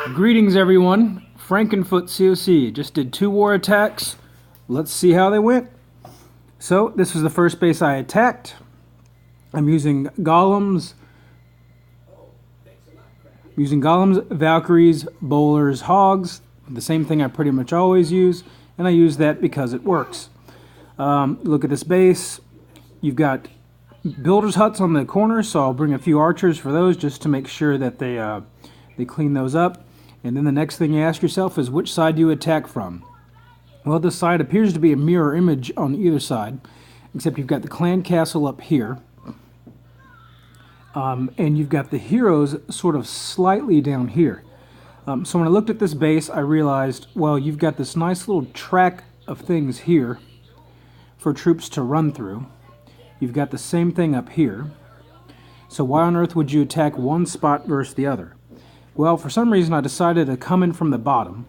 Greetings everyone, Frankenfoot COC. Just did 2 war attacks. Let's see how they went. So this was the first base I attacked. I'm using golems, Valkyries, bowlers, hogs. The same thing I pretty much always use, and I use that because it works. Look at this base. You've got builders' huts on the corner, so I'll bring a few archers for those just to make sure that they clean those up. And then the next thing you ask yourself is which side do you attack from? Well, this side appears to be a mirror image on either side, except you've got the clan castle up here. And you've got the heroes sort of slightly down here. So when I looked at this base, I realized, well, you've got this nice little track of things here for troops to run through. You've got the same thing up here. So why on earth would you attack one spot versus the other? Well, for some reason I decided to come in from the bottom,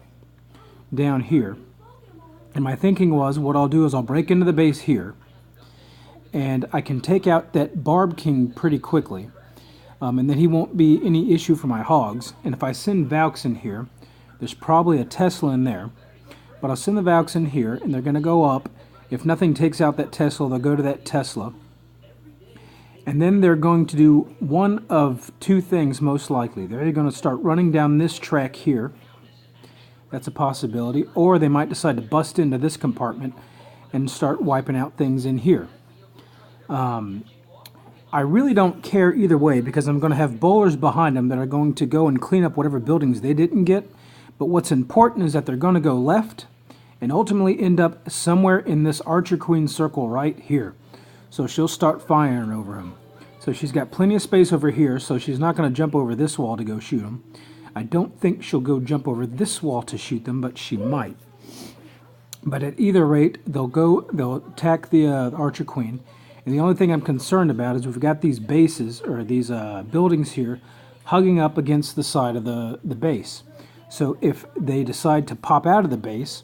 down here. And my thinking was, what I'll do is I'll break into the base here, and I can take out that Barb King pretty quickly. And then he won't be any issue for my hogs. And if I send Valks in here, there's probably a Tesla in there. But I'll send the Valks in here, and they're going to go up. If nothing takes out that Tesla, they'll go to that Tesla. And then they're going to do one of two things most likely. They're either going to start running down this track here. That's a possibility. Or they might decide to bust into this compartment and start wiping out things in here. I really don't care either way because I'm going to have bowlers behind them that are going to go and clean up whatever buildings they didn't get. But what's important is that they're going to go left and ultimately end up somewhere in this Archer Queen circle right here. So she'll start firing over him. So she's got plenty of space over here, so she's not going to jump over this wall to go shoot him. I don't think she'll go jump over this wall to shoot them, but she might. But at either rate, they'll attack the Archer Queen. And the only thing I'm concerned about is we've got these bases, or these buildings here, hugging up against the side of the base. So if they decide to pop out of the base,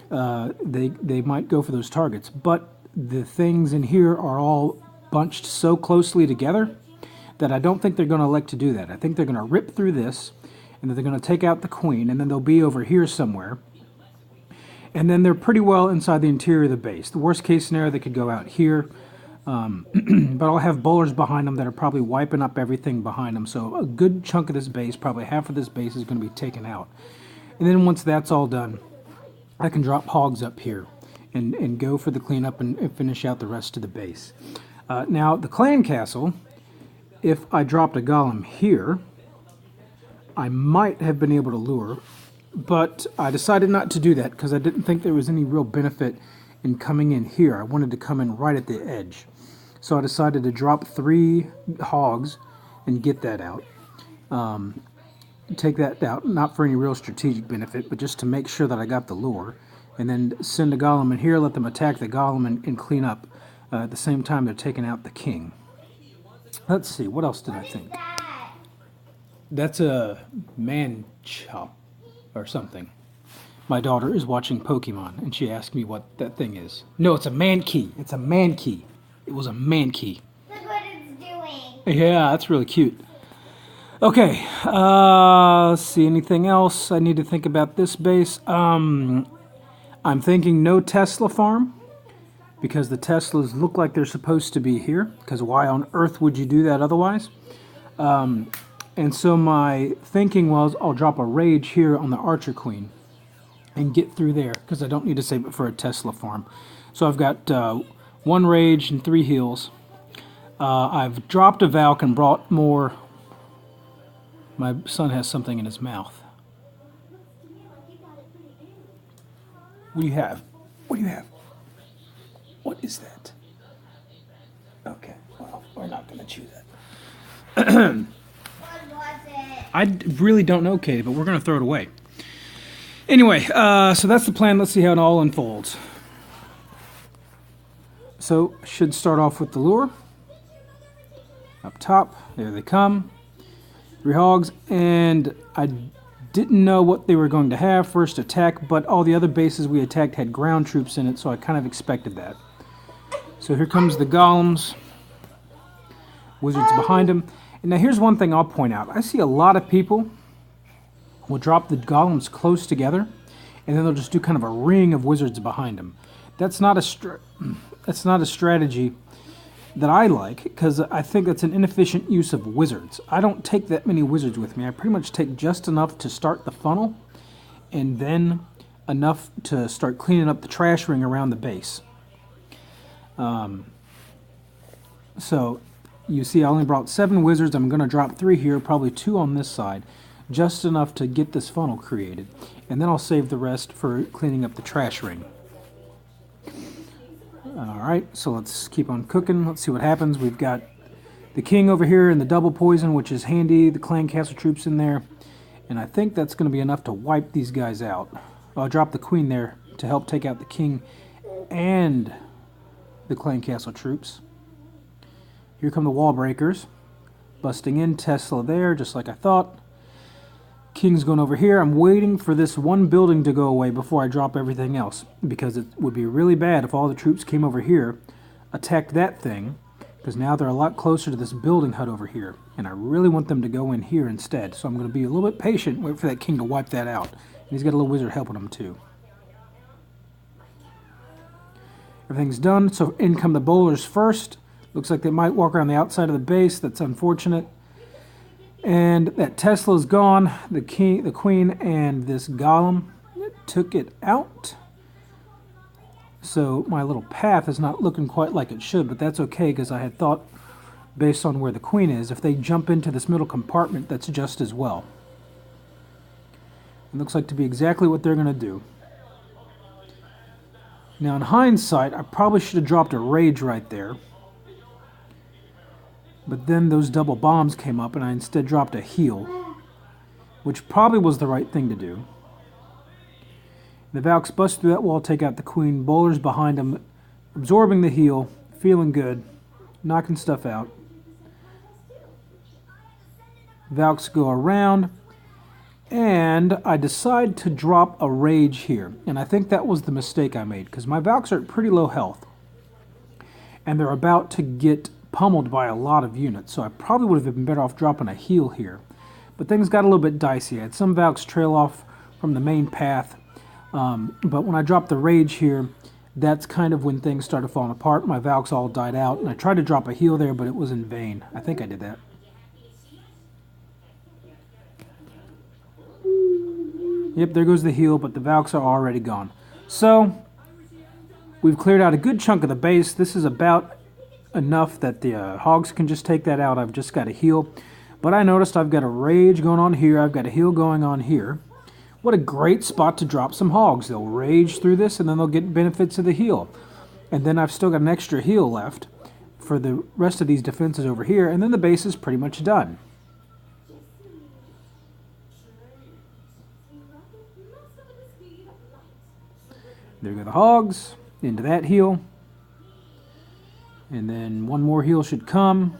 they might go for those targets. But the things in here are all bunched so closely together that I don't think they're going to elect to do that. I think they're going to rip through this, and then they're going to take out the queen, and then they'll be over here somewhere. And then they're pretty well inside the interior of the base. The worst case scenario, they could go out here. But I'll have bowlers behind them that are probably wiping up everything behind them. So a good chunk of this base, probably half of this base, is going to be taken out. And then once that's all done, I can drop hogs up here and go for the cleanup and finish out the rest of the base. Now, the clan castle, if I dropped a golem here, I might have been able to lure, but I decided not to do that because I didn't think there was any real benefit in coming in here. I wanted to come in right at the edge. So I decided to drop 3 hogs and get that out. Take that out, not for any real strategic benefit, but just to make sure that I got the lure. And then send a golem in here, let them attack the golem and clean up. At the same time, they're taking out the king. Let's see, what else did I think? That's a man chop or something. My daughter is watching Pokemon, and she asked me what that thing is. No, it's a man key. It's a man key. It was a man key. Look what it's doing. Yeah, that's really cute. Okay, let's see, anything else I need to think about this base? I'm thinking no Tesla farm, because the Teslas look like they're supposed to be here, because why on earth would you do that otherwise? And so my thinking was I'll drop a rage here on the Archer Queen and get through there, because I don't need to save it for a Tesla farm. So I've got 1 rage and 3 heals. I've dropped a Valk and brought more. My son has something in his mouth. What do you have? What do you have? What is that? Okay, well, we're not going to chew that. What was it? I really don't know, Katie, but we're going to throw it away. Anyway, so that's the plan. Let's see how it all unfolds. So, should start off with the lure. Up top, there they come. 3 hogs, and I didn't know what they were going to have first attack, but all the other bases we attacked had ground troops in it, so I kind of expected that. So here comes the golems. Wizards behind him. And now here's one thing I'll point out. I see a lot of people We'll drop the golems close together, and then they'll just do kind of a ring of wizards behind them. That's not a strategy that I like, because I think that's an inefficient use of wizards. I don't take that many wizards with me. I pretty much take just enough to start the funnel, and then enough to start cleaning up the trash ring around the base. So you see I only brought 7 wizards. I'm going to drop 3 here, probably 2 on this side, just enough to get this funnel created. And then I'll save the rest for cleaning up the trash ring. Alright, so let's keep on cooking. Let's see what happens. We've got the king over here and the double poison, which is handy. The clan castle troops in there. And I think that's going to be enough to wipe these guys out. I'll drop the queen there to help take out the king and the clan castle troops. Here come the wall breakers. Busting in, Tesla there, just like I thought. King's going over here. I'm waiting for this one building to go away before I drop everything else, because it would be really bad if all the troops came over here, attacked that thing, because now they're a lot closer to this building hut over here, and I really want them to go in here instead. So I'm going to be a little bit patient, wait for that king to wipe that out. And he's got a little wizard helping him too. Everything's done, so in come the bowlers first. Looks like they might walk around the outside of the base. That's unfortunate. And that Tesla's gone. The king, the queen, and this golem took it out. So my little path is not looking quite like it should, but that's okay, because I had thought, based on where the queen is, if they jump into this middle compartment, that's just as well. It looks like to be exactly what they're going to do. Now, in hindsight, I probably should have dropped a rage right there. But then those double bombs came up, and I instead dropped a heal, which probably was the right thing to do. The Valks bust through that wall, take out the queen. Bowlers behind them, absorbing the heal, feeling good, knocking stuff out. Valks go around, and I decide to drop a rage here. And I think that was the mistake I made, because my Valks are at pretty low health, and they're about to get pummeled by a lot of units, so I probably would have been better off dropping a heal here. But things got a little bit dicey. I had some Valks trail off from the main path, but when I dropped the rage here, that's kind of when things started falling apart. My Valks all died out, and I tried to drop a heal there, but it was in vain. I think I did that. Yep, there goes the heal, but the Valks are already gone. So, we've cleared out a good chunk of the base. This is about enough that the hogs can just take that out. I've just got a heal. But I noticed I've got a rage going on here. I've got a heal going on here. What a great spot to drop some hogs. They'll rage through this, and then they'll get benefits of the heal. And then I've still got an extra heal left for the rest of these defenses over here, and then the base is pretty much done. There go the hogs, into that heal. And then one more heal should come.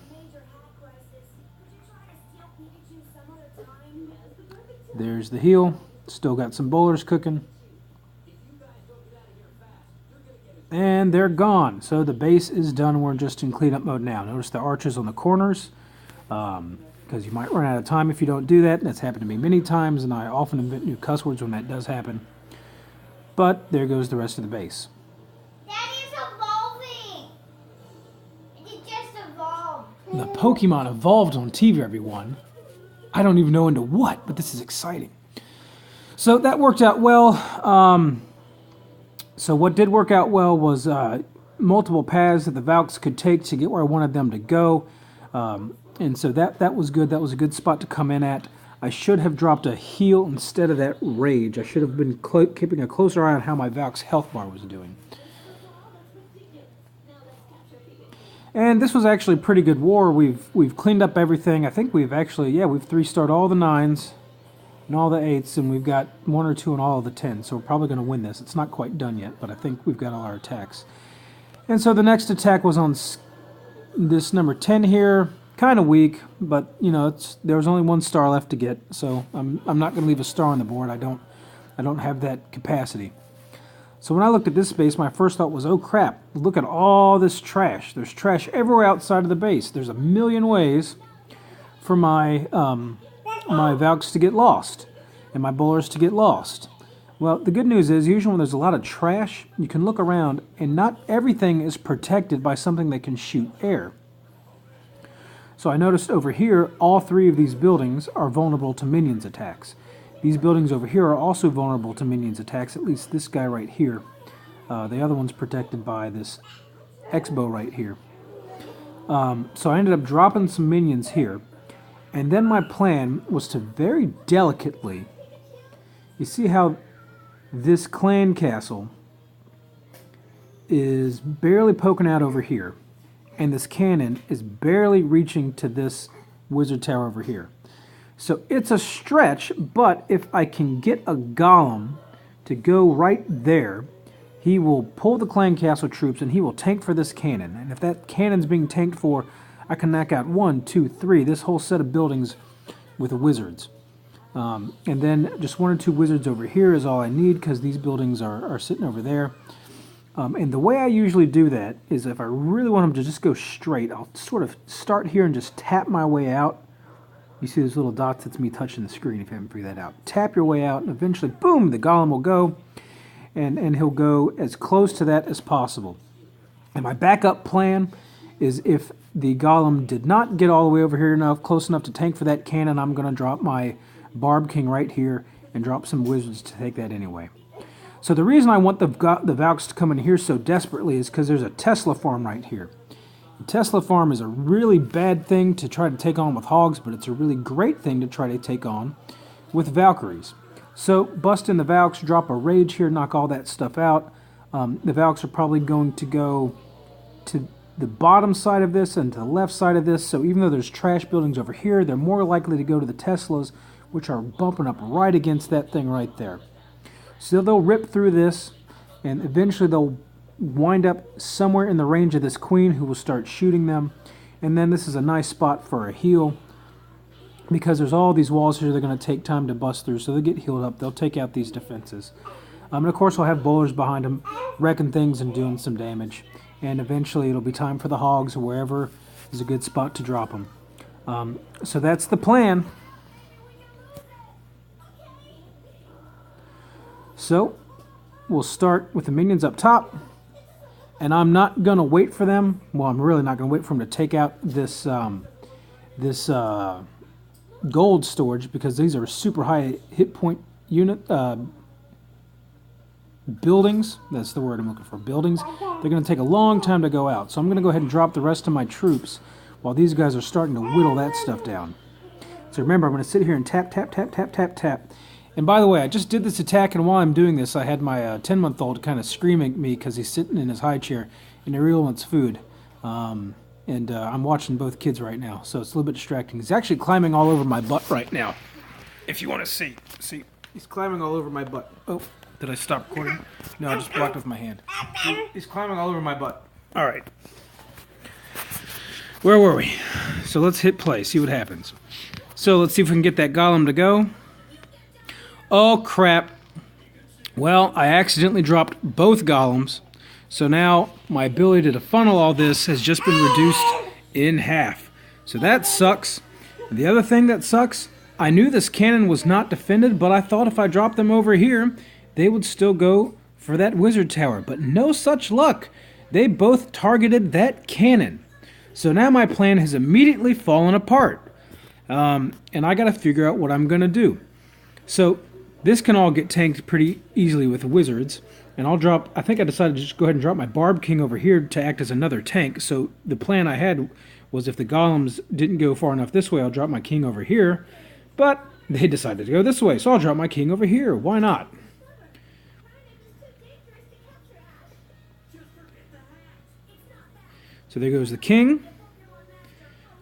There's the heal. Still got some bowlers cooking. And they're gone. So the base is done. We're just in cleanup mode now. Notice the arches on the corners, because you might run out of time if you don't do that. That's happened to me many times, and I often invent new cuss words when that does happen. But there goes the rest of the base. The Pokemon evolved on TV, everyone. I don't even know into what, but this is exciting. So that worked out well. So what did work out well was multiple paths that the Valks could take to get where I wanted them to go. And so that was good. That was a good spot to come in at. I should have dropped a heal instead of that rage. I should have been keeping a closer eye on how my Valk's health bar was doing. And this was actually a pretty good war. We've cleaned up everything. I think we've actually, we've 3-starred all the 9s and all the 8s, and we've got 1 or 2 in all of the 10s. So we're probably going to win this. It's not quite done yet, but I think we've got all our attacks. And so the next attack was on this number 10 here. Kind of weak, but you know, there was only 1 star left to get, so I'm not going to leave a star on the board. I don't have that capacity. So when I looked at this base, my first thought was, oh crap, look at all this trash. There's trash everywhere outside of the base. There's a million ways for my my Valks to get lost. and my bowlers to get lost. Well, the good news is, usually when there's a lot of trash, you can look around, and not everything is protected by something that can shoot air. So I noticed over here, all three of these buildings are vulnerable to minions attacks. These buildings over here are also vulnerable to minions attacks, at least this guy right here. The other one's protected by this X-bow right here. So I ended up dropping some minions here. And then my plan was to very delicately, you see how this clan castle is barely poking out over here, and this cannon is barely reaching to this wizard tower over here. So it's a stretch, but if I can get a golem to go right there, he will pull the clan castle troops and he will tank for this cannon. And if that cannon's being tanked for, I can knock out 1, 2, 3, this whole set of buildings with wizards. And then just 1 or 2 wizards over here is all I need, because these buildings are sitting over there. And the way I usually do that is, if I really want them to just go straight, I'll sort of start here and just tap my way out. You see those little dots? That's me touching the screen, if you haven't figured that out. Tap your way out, and eventually, boom, the golem will go, and he'll go as close to that as possible. And my backup plan is, if the golem did not get all the way over here close enough to tank for that cannon, I'm going to drop my Barb King right here and drop some wizards to take that anyway. So the reason I want the Valks to come in here so desperately is because there's a Tesla farm right here. The Tesla farm is a really bad thing to try to take on with hogs, but it's a really great thing to try to take on with Valkyries. So bust in the Valks, drop a rage here, knock all that stuff out. The Valks are probably going to go to the bottom side of this and to the left side of this, so even though there's trash buildings over here, they're more likely to go to the Teslas, which are bumping up right against that thing right there. So they'll rip through this, and eventually they'll wind up somewhere in the range of this queen, who will start shooting them. And then this is a nice spot for a heal, because there's all these walls here they're going to take time to bust through, so they'll get healed up. They'll take out these defenses. And of course, we'll have bowlers behind them, wrecking things and doing some damage. And eventually it'll be time for the hogs, or wherever is a good spot to drop them. So that's the plan. So we'll start with the minions up top, and I'm not going to wait for them. Well, I'm really not going to wait for them to take out this gold storage, because these are super high hit point unit buildings. That's the word I'm looking for, buildings. They're going to take a long time to go out, so I'm going to go ahead and drop the rest of my troops while these guys are starting to whittle that stuff down. So remember, I'm going to sit here and tap, tap, tap, tap, tap, tap. And by the way, I just did this attack, and while I'm doing this, I had my 10-month-old kind of screaming at me because he's sitting in his high chair and he really wants food. I'm watching both kids right now, so it's a little bit distracting. He's actually climbing all over my butt right now, if you want to see. See, he's climbing all over my butt. Oh, did I stop recording? No, I just blocked with my hand. He's climbing all over my butt. All right. Where were we? So let's hit play, see what happens. So let's see if we can get that golem to go. Oh, crap. Well, I accidentally dropped both golems, so now my ability to funnel all this has just been reduced in half. So that sucks. And the other thing that sucks, I knew this cannon was not defended, but I thought if I dropped them over here, they would still go for that wizard tower. But no such luck. They both targeted that cannon. So now my plan has immediately fallen apart. And I got to figure out what I'm going to do. So this can all get tanked pretty easily with wizards. And I think I decided to just go ahead and drop my Barb King over here to act as another tank. So the plan I had was, if the golems didn't go far enough this way, I'll drop my king over here. But they decided to go this way, so I'll drop my king over here. Why not? So there goes the king.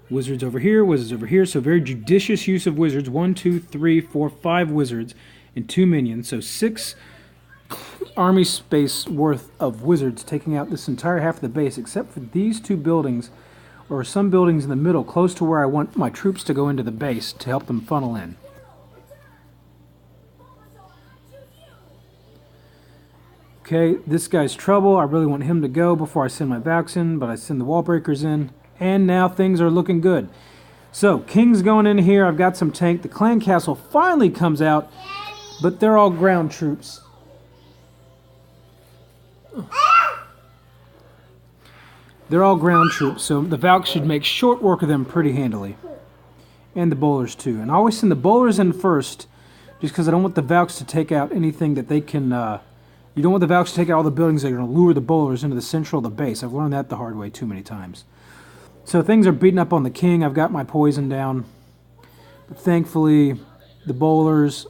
Wizards over here, wizards over here. So very judicious use of wizards. 1, 2, 3, 4, 5 wizards and 2 minions. So 6 army space worth of wizards taking out this entire half of the base, except for these 2 buildings, or some buildings in the middle close to where I want my troops to go into the base to help them funnel in. Okay, this guy's trouble. I really want him to go before I send my Valks in, but I send the wall breakers in, and now things are looking good. So, king's going in here. I've got some tank. The clan castle finally comes out, But they're all ground troops. They're all ground troops, so the Valks should make short work of them pretty handily. And the bowlers too. And I always send the bowlers in first, just because I don't want the Valks to take out anything that they can... you don't want the Valks to take out all the buildings that are going to lure the bowlers into the central of the base. I've learned that the hard way too many times. So things are beating up on the king. I've got my poison down. But thankfully, the bowlers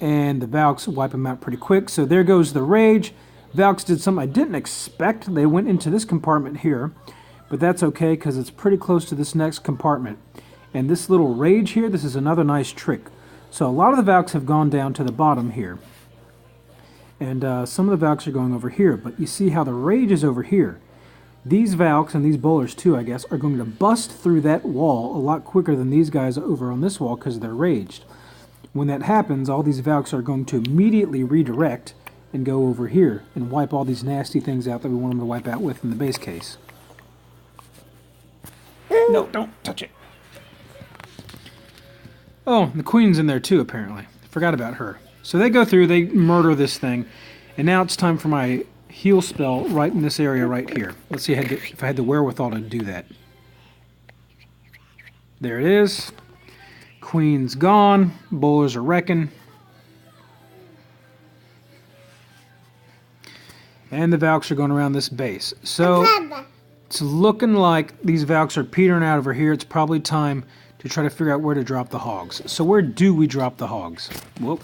and the Valks wipe him out pretty quick. So there goes the rage. Valks did something I didn't expect. They went into this compartment here, but that's okay because it's pretty close to this next compartment. And this little rage here, this is another nice trick. So a lot of the Valks have gone down to the bottom here. And some of the Valks are going over here, but you see how the rage is over here. These Valks, and these bowlers too, I guess, are going to bust through that wall a lot quicker than these guys over on this wall because they're raged. When that happens, all these Valks are going to immediately redirect and go over here and wipe all these nasty things out that we want them to wipe out with in the base case. No, don't touch it. Oh, the queen's in there too, apparently. Forgot about her. So they go through, they murder this thing, and now it's time for my heal spell right in this area right here. Let's see if I had the wherewithal to do that. There it is. Queen's gone. Bowlers are wrecking. And the Valks are going around this base. So it's looking like these Valks are petering out over here. It's probably time to try to figure out where to drop the hogs. So where do we drop the hogs? Whoop.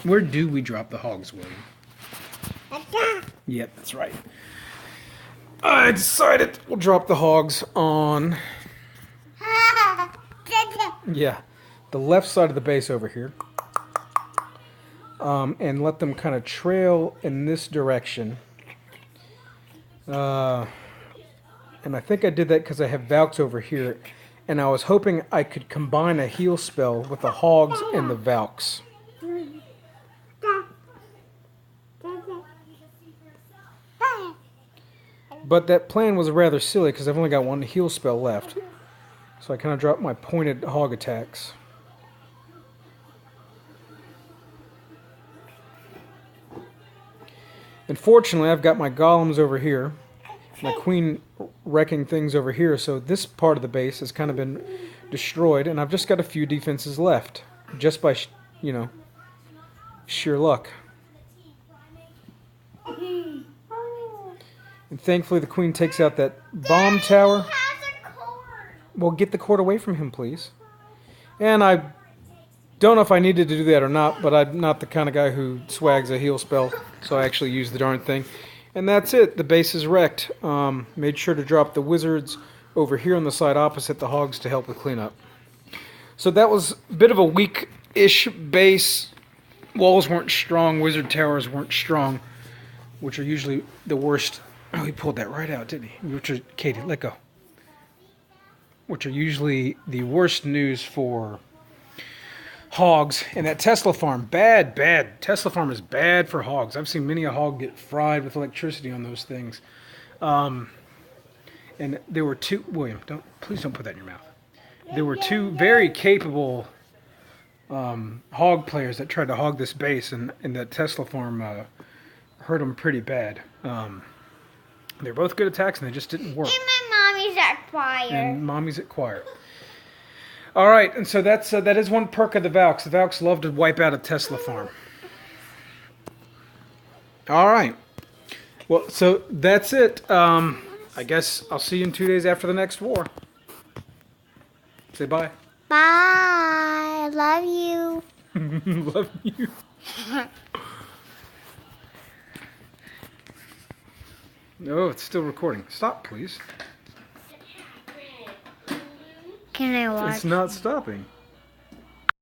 Where do we drop the hogs, William? Yep, that's right. I decided we'll drop the hogs on... Yeah, the left side of the base over here. And let them kind of trail in this direction. And I think I did that because I have Valks over here. And I was hoping I could combine a heal spell with the hogs and the Valks. But that plan was rather silly because I've only got one heal spell left. So I kind of dropped my pointed hog attacks. Unfortunately, I've got my golems over here, my queen wrecking things over here, so this part of the base has kind of been destroyed, and I've just got a few defenses left, just by, you know, sheer luck. And thankfully the queen takes out that bomb tower. He has a cord. Well, get the cord away from him, please. And I don't know if I needed to do that or not, but I'm not the kind of guy who swags a heal spell, so I actually used the darn thing. And that's it. The base is wrecked. Made sure to drop the wizards over here on the side opposite the hogs to help with cleanup. So that was a bit of a weak-ish base. Walls weren't strong. Wizard towers weren't strong, which are usually the worst. Oh, he pulled that right out, didn't he? Which are, Katie, let go. Which are usually the worst news for hogs. And that Tesla farm, bad. Tesla farm is bad for hogs. I've seen many a hog get fried with electricity on those things. And there were two, William, please don't put that in your mouth. There were two very capable hog players that tried to hog this base, and that Tesla farm hurt them pretty bad. They're both good attacks, and they just didn't work. And my mommy's at choir. And mommy's at choir. All right, and so that is one perk of the Valks. The Valks love to wipe out a Tesla farm. All right. Well, so that's it. I guess I'll see you in 2 days after the next war. Say bye. Bye. Love you. Love you. No, it's still recording. Stop, please. Can I watch? It's not stopping.